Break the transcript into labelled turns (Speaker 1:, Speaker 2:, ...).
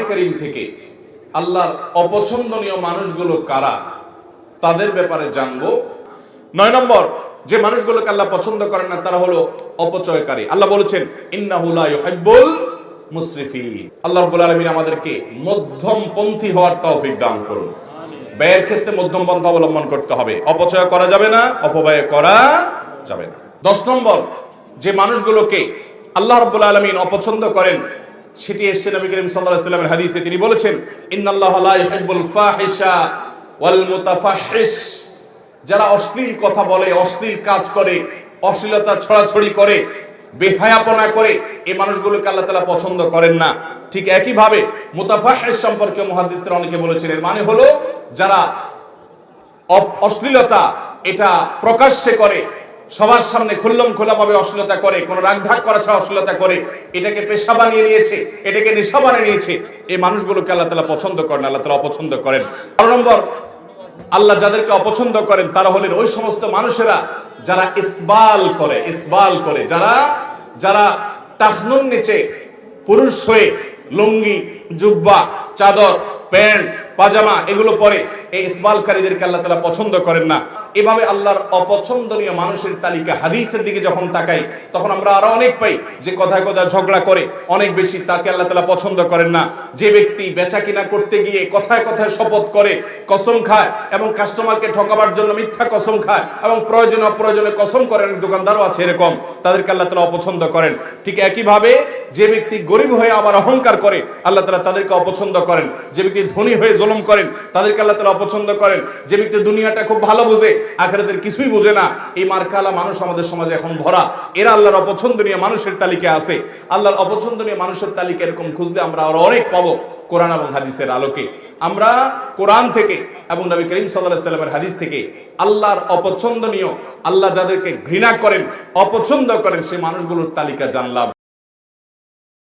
Speaker 1: কোরআনে কারীম থেকে আল্লাহর অপছন্দনীয় মানুষগুলো কারা তাদের ব্যাপারে জানবো। 9 নম্বর, যে মানুষগুলোকে আল্লাহ পছন্দ করেন না তারা হলো অপচয়কারী। আল্লাহ বলেছেন ইন্নাহু লা ইউহিব্বুল মুসরিফিন। আল্লাহ রাব্বুল আলামিন আমাদেরকে মধ্যমপন্থী হওয়ার তৌফিক দান করুন। ব্যয়ের ক্ষেত্রে মধ্যম পন্থা অবলম্বন করতে হবে, অপচয় করা যাবে না, অপব্যয় করা যাবে না। 10 নম্বর, যে মানুষগুলোকে আল্লাহ রাব্বুল আলামিন অপছন্দ করেন সেটি এসেছে নবী করিম সাল্লাল্লাহু আলাইহি ওয়াসাল্লামের হাদিসে। তিনি বলেছেন ইন্নাল্লাহা লা ইউহিব্বুল ফাহিশা ওয়াল মুতাফাহহিশ। যারা অশ্লীল কথা বলে, অশ্লীল কাজ করে, অশ্লীলতা ছড়াছড়ি করে, বেহায়াপনা করে, এই মানুষগুলোকে আল্লাহ তাআলা পছন্দ করেন না। ঠিক একই ভাবে মুতাফাহহিশ সম্পর্কে মুহাদ্দিসরা অনেকে বলেছেন এর মানে হলো যারা অশ্লীলতা এটা প্রকাশ্যে করে, সবার সামনে খুল্লম খোলাভাবে অশ্লীলতা করে, কোনো রাগঢাক করা ছাড়া অশ্লীলতা করে, এটাকে পেশা বানিয়ে নিয়েছে, এটাকে নেশা বানিয়ে নিয়েছে, এই মানুষগুলোকে আল্লাহ তাআলা পছন্দ করেন, আল্লাহ তাআলা অপছন্দ করেন। 12 নম্বর, আল্লাহ যাদেরকে অপছন্দ করেন তারা হলেন ওই সমস্ত মানুষেরা যারা ইসবাল করে, যারা টাকনুর নিচে পুরুষ হয়ে লুঙ্গি, জুব্বা, চাদর, প্যান্ট, পাজামা এগুলো পরে, এই ইসবালকারীদেরকে আল্লাহ তাআলা পছন্দ করেন না। এভাবে আল্লাহর অপছন্দনীয় মানুষের তালিকা হাদিসের দিকে যখন তাকাই তখন আমরা আরো অনেক পাই যে কথায় কথায় ঝগড়া করে, অনেক বেশি, তাকে আল্লাহ তাআলা পছন্দ করেন না। যে ব্যক্তি বেচা কিনা করতে গিয়ে কথায় কথায় শপথ করে, কসম খায় এবং কাস্টমারকে ঠকাবার জন্য মিথ্যা কসম খায় এবং প্রয়োজনে অপ্রয়োজনে কসম করেন, দোকানদারও আছে এরকম, তাদেরকে আল্লাহ তাআলা অপছন্দ করেন। ঠিক একই ভাবে যে ব্যক্তি গরিব হয়ে আবার অহংকার করে আল্লাহ তাআলা তাদেরকে অপছন্দ করেন। যে ব্যক্তি ধনী হয়ে জুলুম করেন তাদেরকে আল্লাহ তাআলা অপছন্দ করেন। যে ব্যক্তি দুনিয়াটা খুব ভালো বোঝে, আখিরাতের কিছুই বোঝে না, এই মার্কালা মানুষ আমাদের সমাজে এখন ভরা, এরা আল্লাহর অপছন্দনীয় মানুষের তালিকায় আছে। আল্লাহর অপছন্দনীয় মানুষের তালিকা এরকম খুঁজলে আমরা আরো অনেক পাবো কোরআন এবং হাদিসের আলোকে। আমরা কোরআন থেকে এবং নবী করিম সাল্লাল্লাহু আলাইহি ওয়াসাল্লামের হাদিস থেকে আল্লাহর অপছন্দনীয়, আল্লাহ যাদেরকে ঘৃণা করেন, অপছন্দ করেন সেই মানুষগুলোর তালিকা জানলাম।